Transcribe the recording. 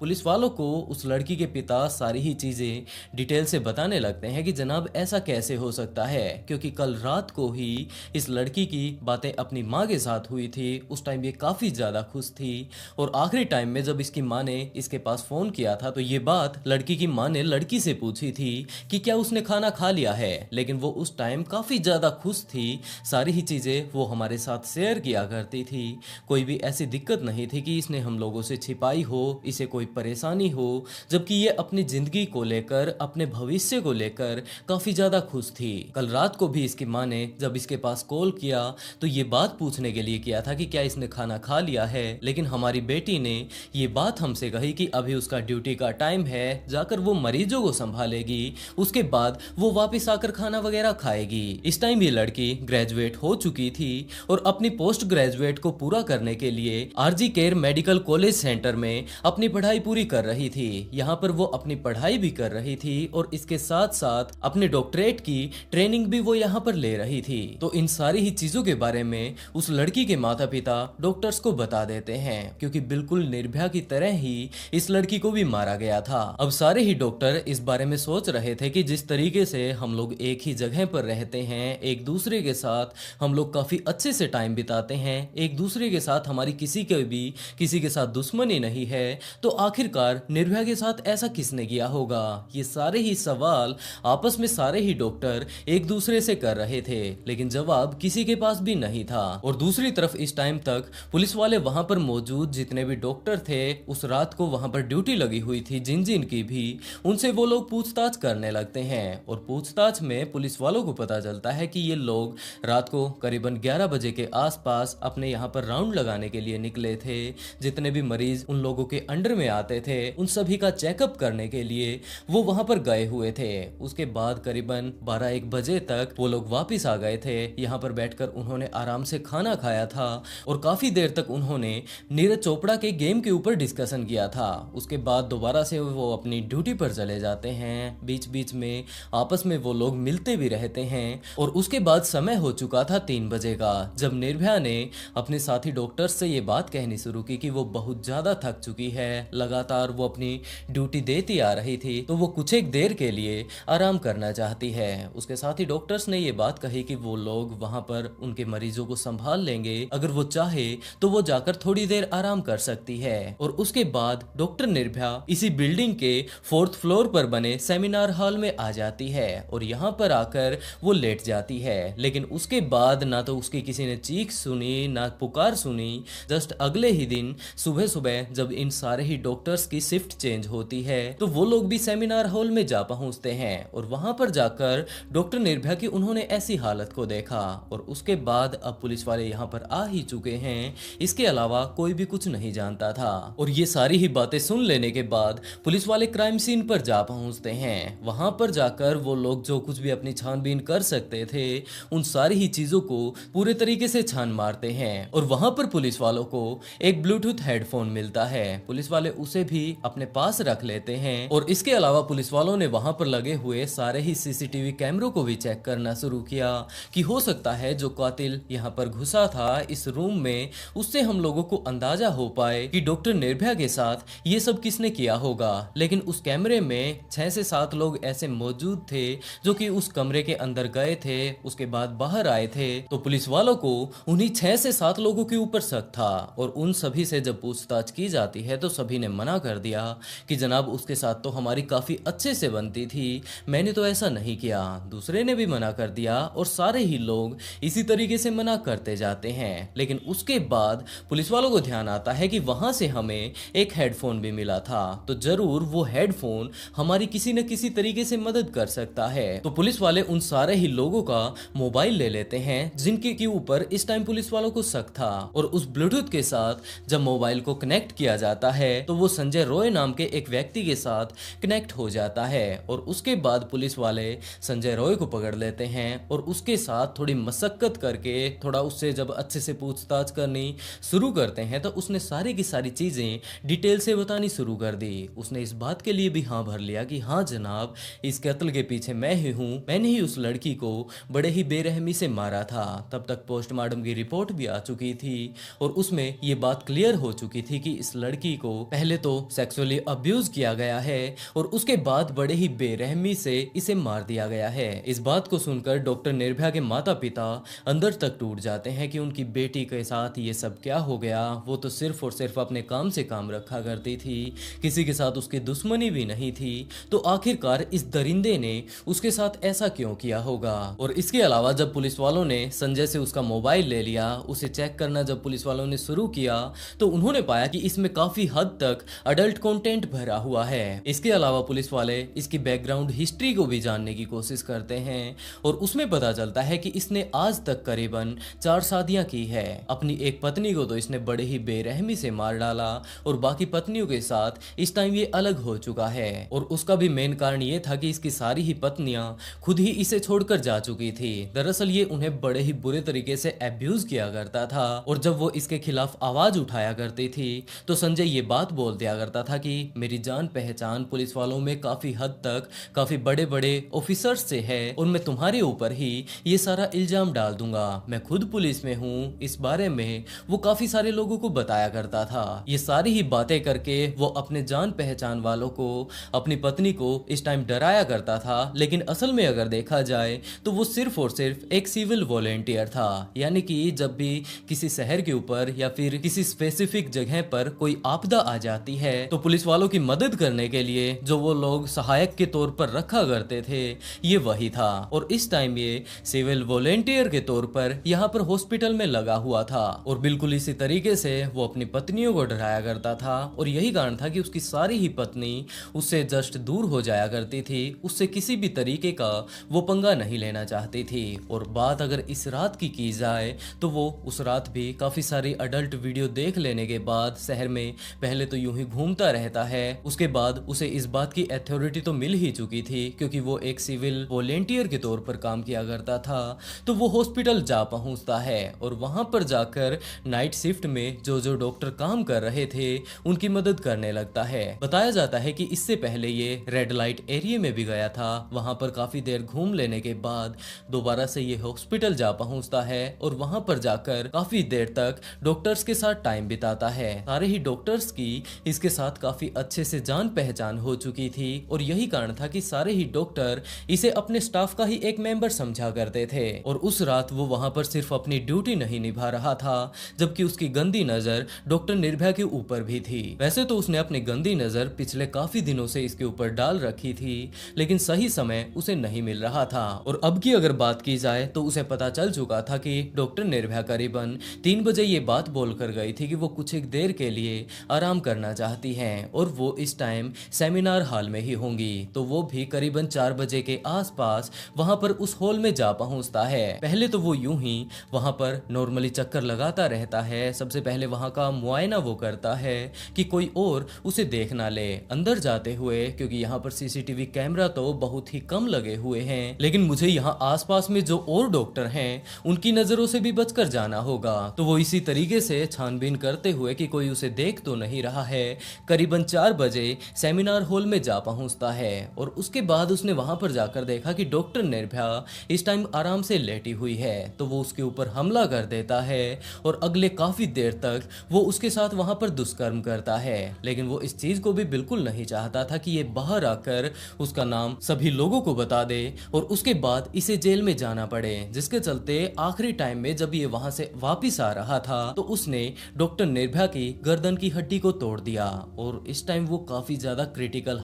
Police वालों को उस लड़की के पिता सारी ही चीजें डिटेल से बताने लगते हैं कि जनाब ऐसा कैसे हो सकता है, क्योंकि कल रात को ही इस लड़की की बातें अपनी माँ के साथ हुई थी। उस टाइम ये काफी ज्यादा खुश थी और आखिरी टाइम में जब इसकी माँ ने इसके पास फोन किया था तो ये बात लड़की की माँ ने लड़की से पूछी थी कि क्या उसने खाना खा लिया है। लेकिन वो उस टाइम काफी ज्यादा खुश थी, सारी ही चीजें वो हमारे साथ शेयर किया करती थी। कोई भी ऐसी दिक्कत नहीं थी कि इसने हम लोगों से छिपाई हो, इसे कोई परेशानी हो, जबकि ये अपनी जिंदगी को लेकर, अपने भविष्य को लेकर काफी ज्यादा खुश थी। कल रात को भी इसकी माँ ने जब इसके पास कॉल किया तो ये बात पूछने के लिए किया था कि क्या इसने खाना खा लिया है, लेकिन हमारी बेटी ने ये बात हमसे कही कि अभी उसका ड्यूटी का टाइम है, जाकर वो मरीजों को संभालेगी, उसके बाद वो वापस आकर खाना वगैरह खाएगी। इस टाइम ये लड़की ग्रेजुएट हो चुकी थी और अपनी पोस्ट ग्रेजुएट को पूरा करने के लिए RG Kar medical college centre में अपनी पढ़ाई पूरी कर रही थी। यहाँ पर वो अपनी पढ़ाई भी कर रही थी और इसके साथ साथ अपने डॉक्टरेट की ट्रेनिंग भी वो यहाँ पर ले रही थी। तो इन सारी ही चीजों के बारे में उस लड़की के माता पिता डॉक्टर्स को बता देते हैं, क्योंकि बिल्कुल निर्भया की तरह ही इस लड़की को भी मारा गया था। अब सारे ही डॉक्टर इस बारे में सोच रहे थे कि जिस तरीके से हम लोग एक ही जगह पर रहते हैं, एक दूसरे के साथ हम लोग काफी अच्छे से टाइम बिताते हैं, एक दूसरे के साथ हमारी किसी के साथ दुश्मनी नहीं है, तो आखिरकार निर्भया के साथ ऐसा किसने किया होगा। ये सारे ही सवाल आपस में सारे ही डॉक्टर एक दूसरे से कर रहे थे, लेकिन जवाब किसी के पास भी नहीं था। और दूसरी तरफ इस टाइम तक पुलिस वाले वहां पर मौजूद जितने भी डॉक्टर थे, उस रात को वहां पर ड्यूटी लगी हुई थी जिन जिन की भी, उनसे वो लोग पूछताछ करने लगते हैं। और पूछताछ में पुलिस वालों को पता चलता है कि ये लोग रात को करीबन 11 बजे के आसपास अपने यहाँ पर राउंड लगाने के लिए निकले थे। जितने भी मरीज उन लोगों के अंडर में आते थे उन सभी का चेकअप करने के लिए वो वहां पर गए हुए थे। उसके बाद करीबन 12-1 बजे तक वो लोग वापस आ गए थे। यहाँ पर बैठकर उन्होंने आराम से खाना खाया था और काफी देर तक उन्होंने नीरज चोपड़ा के गेम के ऊपर डिस्कशन किया था। उसके बाद दोबारा से वो अपनी ड्यूटी पर चले जाते हैं। बीच बीच में आपस में वो लोग मिलते भी रहते हैं। और उसके बाद समय हो चुका था 3 बजे का, जब निर्भया ने अपने साथी डॉक्टर्स से ये बात कहनी शुरू की कि वो बहुत ज्यादा थक चुकी है, लगातार वो अपनी ड्यूटी देती आ रही थी, तो वो कुछ एक देर के लिए आराम करना चाहती है। उसके साथ ही डॉक्टर्स ने ये बात कही कि वो लोग वहां पर उनके मरीजों को संभाल लेंगे, अगर वो चाहे तो वो जाकर थोड़ी देर आराम कर सकती है। और उसके बाद डॉक्टर निर्भया इसी बिल्डिंग के 4th फ्लोर पर बने सेमिनार हॉल में आ जाती है और यहाँ पर आकर वो लेट जाती है। लेकिन उसके बाद ना तो उसकी किसी ने चीख सुनी ना पुकार सुनी। जस्ट अगले ही दिन सुबह सुबह जब इन सारे ही डॉक्टर्स की शिफ्ट चेंज होती है तो वो लोग भी सेमिनार हॉल में जा पहुंचते हैं और वहां पर जाकर डॉक्टर निर्भया की उन्होंने ऐसी हालत को देखा। और उसके बाद अब पुलिस वाले यहाँ पर आ ही चुके हैं, इसके अलावा कोई भी कुछ नहीं जानता था। और ये सारी ही बातें सुन लेने के बाद पुलिस वाले क्राइम सीन पर जा पहुंचते हैं। वहां पर जाकर वो लोग जो कुछ भी अपनी छानबीन कर सकते थे उन सारी ही चीजों को पूरे तरीके से छान मारते हैं। और वहां पर पुलिस वालों को एक ब्लूटूथ हेडफोन मिलता है, पुलिस वाले उसे भी अपने पास रख लेते हैं। और इसके अलावा पुलिस वालों ने वहां पर लगे हुए सारे ही सीसीटीवी कैमरों को भी चेक करना शुरू किया कि हो सकता है जो कातिल यहाँ पर घुसा था इस रूम में, उससे हम लोगों को अंदाजा हो पाए कि डॉक्टर निर्भया के साथ ये सब किसने किया होगा। लेकिन उस कैमरे में 6 से 7 लोग ऐसे मौजूद थे जो कि उस कमरे के अंदर गए थे, उसके बाद बाहर आए थे। तो पुलिस वालों को उन्हीं 6 से 7 लोगों के ऊपर शक था और उन सभी से जब पूछताछ की जाती है तो सभी ने मना कर दिया कि जनाब उसके साथ तो हमारी काफी अच्छे से बनती थी, मैंने तो ऐसा नहीं किया। दूसरे ने भी मना कर दिया और सारे ही लोग इसी तरीके से मना करते जाते हैं। लेकिन उसके बाद पुलिस वालों को ध्यान आता है कि वहां से हमें एक हेडफोन भी मिला था, तो जरूर वो हेडफोन हमारी किसी न किसी तरीके से मदद कर सकता है। तो पुलिस वाले उन सारे ही लोगों का मोबाइल ले लेते हैं जिनके के ऊपर इस टाइम पुलिस वालों को शक था। और उस ब्लूटूथ के साथ जब मोबाइल को कनेक्ट किया जाता है तो वो संजय रॉय नाम के एक व्यक्ति के साथ कनेक्ट हो जाता है। और उसके बाद पुलिस वाले संजय रॉय को पकड़ लेते हैं और उसके साथ थोड़ी मशक्कत करके थोड़ा उससे जब अच्छे से पूछताछ करनी शुरू करते हैं तो उसने सारी की सारी चीजें डिटेल से बतानी शुरू कर दी। उसने इस बात के लिए भी हाँ भर लिया कि हाँ जनाब, इस कत्ल के पीछे मैं ही हूँ, मैंने ही उस लड़की को बड़े ही बेरहमी से मारा था। तब तक पोस्टमार्टम की रिपोर्ट भी आ चुकी थी और उसमें ये बात क्लियर हो चुकी थी कि इस लड़की को पहले पहले तो सेक्सुअली अब्यूज किया गया है और उसके बाद बड़े ही बेरहमी से इसे मार दिया गया है। इस बात को सुनकर डॉक्टर निर्भया के माता पिता अंदर तक टूट जाते हैं कि उनकी बेटी के साथ ये सब क्या हो गया। वो तो सिर्फ और सिर्फ अपने काम से काम रखा करती थी, किसी के साथ उसकी दुश्मनी भी नहीं थी, तो आखिरकार इस दरिंदे ने उसके साथ ऐसा क्यों किया होगा। और इसके अलावा जब पुलिस वालों ने संजय से उसका मोबाइल ले लिया, उसे चेक करना जब पुलिस वालों ने शुरू किया तो उन्होंने पाया कि इसमें काफी हद तक अडल्ट कंटेंट भरा हुआ है। इसके अलावा पुलिस वाले इसकी बैकग्राउंड हिस्ट्री को भी जानने की कोशिश करते हैं और उसमें पता चलता है कि इसने आज तक करीबन 4 शादियां की है। अपनी एक पत्नी को तो इसने बड़े ही बेरहमी से मार डाला और बाकी पत्नियों के साथ इस टाइम ये अलग हो चुका है। और उसका भी मेन कारण ये था कि इसकी सारी ही पत्नियां खुद ही इसे छोड़कर जा चुकी थी। दरअसल ये उन्हें बड़े ही बुरे तरीके से अब्यूज किया करता था और जब वो इसके खिलाफ आवाज उठाया करती थी तो संजय ये बात बोल दिया करता था कि मेरी जान पहचान पुलिस वालों में काफी हद तक काफी बड़े बड़े ऑफिसर्स से है और मैं तुम्हारे ऊपर ही ये सारा इल्जाम डाल दूंगा, मैं खुद पुलिस में हूँ। इस बारे में वो काफी सारे लोगों को बताया करता था। ये सारी ही बातें करके वो अपने जान पहचान वालों को, अपनी पत्नी को इस टाइम डराया करता था। लेकिन असल में अगर देखा जाए तो वो सिर्फ और सिर्फ एक सिविल वॉलेंटियर था, यानी कि जब भी किसी शहर के ऊपर या फिर किसी स्पेसिफिक जगह पर कोई आपदा आ जाती है तो पुलिस वालों की मदद करने के लिए जो वो लोग सहायक के तौर पर रखा करते थे, ये वही था। और इस टाइम ये सिविल वॉलेंटियर के तौर पर यहाँ पर हॉस्पिटल में लगा हुआ था और बिल्कुल इसी तरीके से वो अपनी पत्नियों को डराया करता था। और यही कारण था कि उसकी सारी ही पत्नी उससे जस्ट दूर हो जाया करती थी, उससे किसी भी तरीके का वो पंगा नहीं लेना चाहती थी। और बात अगर इस रात की जाए तो वो उस रात भी काफी सारी अडल्ट वीडियो देख लेने के बाद शहर में पहले तो यूं ही घूमता रहता है। उसके बाद उसे इस बात की अथॉरिटी तो मिल ही चुकी थी क्योंकि वो एक सिविल वॉलेंटियर के तौर पर काम किया करता था। तो वो हॉस्पिटल जा पहुंचता है और वहां पर जाकर नाइट शिफ्ट में जो जो डॉक्टर काम कर रहे थे उनकी मदद करने लगता है। बताया जाता है कि इससे पहले ये रेड लाइट एरिया में भी गया था, वहां पर काफी देर घूम लेने के बाद दोबारा से ये हॉस्पिटल जा पहुंचता है और वहां पर जाकर काफी देर तक डॉक्टर्स के साथ टाइम बिताता है। सारे ही डॉक्टर्स की इसके साथ काफी अच्छे से जान पहचान हो चुकी थी और यही कारण था कि सारे ही डॉक्टर इसे अपने स्टाफ का ही एक मेंबर समझा करते थे। और उस रात वो वहां पर सिर्फ अपनी ड्यूटी नहीं निभा रहा था जबकि उसकी गंदी नजर डॉक्टर निर्भया के ऊपर भी थी। वैसे तो उसने अपनी गंदी नजर पिछले काफी दिनों से इसके ऊपर डाल रखी थी लेकिन सही समय उसे नहीं मिल रहा था। और अब की अगर बात की जाए तो उसे पता चल चुका था कि डॉक्टर निर्भया करीबन 3 बजे ये बात बोलकर गई थी कि वो कुछ एक देर के लिए आराम करना चाहती हैं और वो इस टाइम सेमिनार हॉल में ही होंगी। तो वो भी करीबन 4 बजे के आसपास वहां पर उस हॉल में जा पहुंचता है। पहले तो वो यूं ही वहां पर नॉर्मली चक्कर लगाता रहता है। सबसे पहले वहां का मुआयना वो करता है कि कोई और उसे देख ना ले अंदर जाते हुए, क्योंकि यहाँ पर सीसीटीवी कैमरा तो बहुत ही कम लगे हुए हैं। लेकिन मुझे यहाँ आसपास में जो और डॉक्टर हैं उनकी नजरों से भी बचकर जाना होगा। तो वो इसी तरीके से छानबीन करते हुए कि कोई उसे देख तो नहीं रहा है, करीबन 4 बजे सेमिनार हॉल में जा पहुंचता है। और उसके बाद उसने वहां पर जाकर देखा कि डॉक्टर निर्भया इस टाइम आराम से लेटी हुई है। तो वो उसके ऊपर हमला कर देता है और अगले काफी देर तक वो उसके साथ वहां पर दुष्कर्म करता है। लेकिन वो इस चीज को भी बिल्कुल नहीं चाहता था कि ये बाहर आकर उसका नाम सभी लोगों को बता दे और उसके बाद इसे जेल में जाना पड़े। जिसके चलते आखिरी टाइम में जब ये वहां से वापिस आ रहा था तो उसने डॉक्टर निर्भया की गर्दन की हड्डी को तोड़ दिया और इस टाइम वो काफी ज्यादा क्रिटिकल